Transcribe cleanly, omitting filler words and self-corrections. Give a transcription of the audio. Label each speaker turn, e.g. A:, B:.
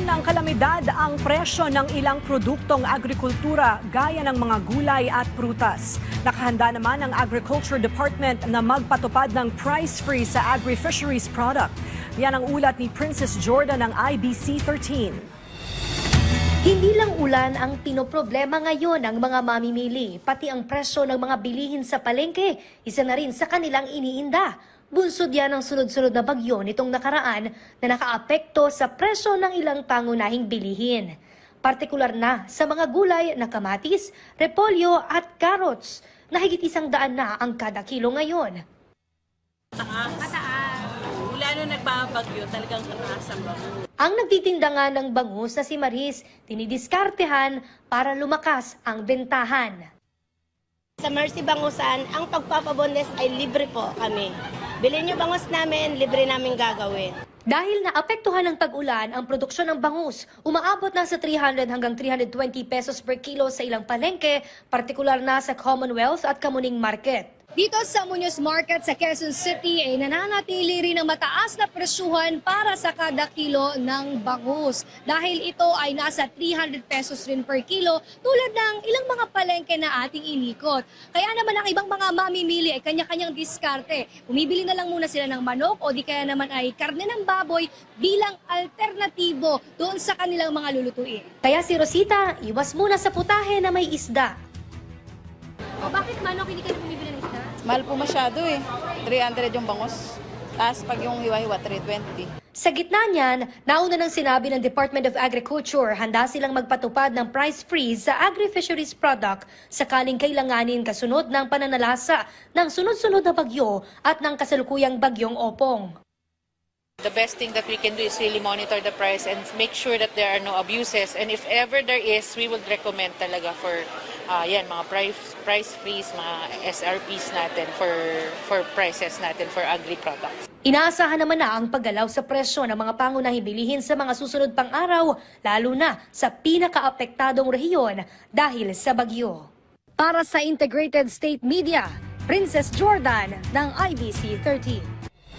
A: ng kalamidad ang presyo ng ilang produktong agrikultura gaya ng mga gulay at prutas. Nakahanda naman ang Agriculture Department na magpatupad ng price freeze sa agri-fisheries product. Yan ang ulat ni Princess Jordan ng IBC 13.
B: Hindi lang ulan ang pinoproblema ngayon ng mga mamimili, pati ang presyo ng mga bilihin sa palengke, isa na rin sa kanilang iniinda. Bunsod yan ang sunod-sunod na bagyo nitong nakaraan na nakaapekto sa presyo ng ilang pangunahing bilihin. Partikular na sa mga gulay na kamatis, repolyo at carrots na higit 100 na ang kada kilo ngayon.
C: Mataas. Mula nung nagbabagyo, talagang mataas ang bangus.
B: Ang nagtitinda nga ng bangus na si Maris, tinidiskartehan para lumakas ang bentahan.
D: Sa Mercy Bangusan, ang pagpapabondes ay libre po kami. Bilhin nyo bangus namin, libre namin gagawin.
B: Dahil naapektuhan ng tag-ulan ang produksyon ng bangus, umaabot na sa 300 hanggang 320 pesos per kilo sa ilang palengke, partikular na sa Commonwealth at Kamuning Market.
E: Dito sa Muñoz Market sa Quezon City ay nananatili rin ang mataas na presyuhan para sa kada kilo ng bangus. Dahil ito ay nasa 300 pesos rin per kilo tulad ng ilang mga palengke na ating inikot. Kaya naman ang ibang mga mamimili ay kanya-kanyang diskarte. Bumibili na lang muna sila ng manok o di kaya naman ay karne ng baboy bilang alternatibo doon sa kanilang mga lulutuin.
B: Kaya si Rosita, iwas muna sa putahe na may isda.
E: O bakit manok hindi ka na bumibili ng isda?
C: Mahal po masyado eh. 300 yung bangus. Tapos pag yung hiwa-hiwa, 320.
B: Sa gitna niyan, nauna nang sinabi ng Department of Agriculture handa silang magpatupad ng price freeze sa agri-fisheries product sakaling kailanganin kasunod ng pananalasa ng sunod-sunod na bagyo at ng kasalukuyang bagyong Opong.
F: The best thing that we can do is really monitor the price and make sure that there are no abuses. And if ever there is, we would recommend talaga for mga price freeze, mga SRPs natin for prices natin for agri products.
B: Inaasahan naman na ang paggalaw sa presyo ng mga pangunahing bilihin sa mga susunod pang araw, lalo na sa pinakaapektadong rehiyon dahil sa bagyo. Para sa Integrated State Media, Princess Jordan ng IBC 13.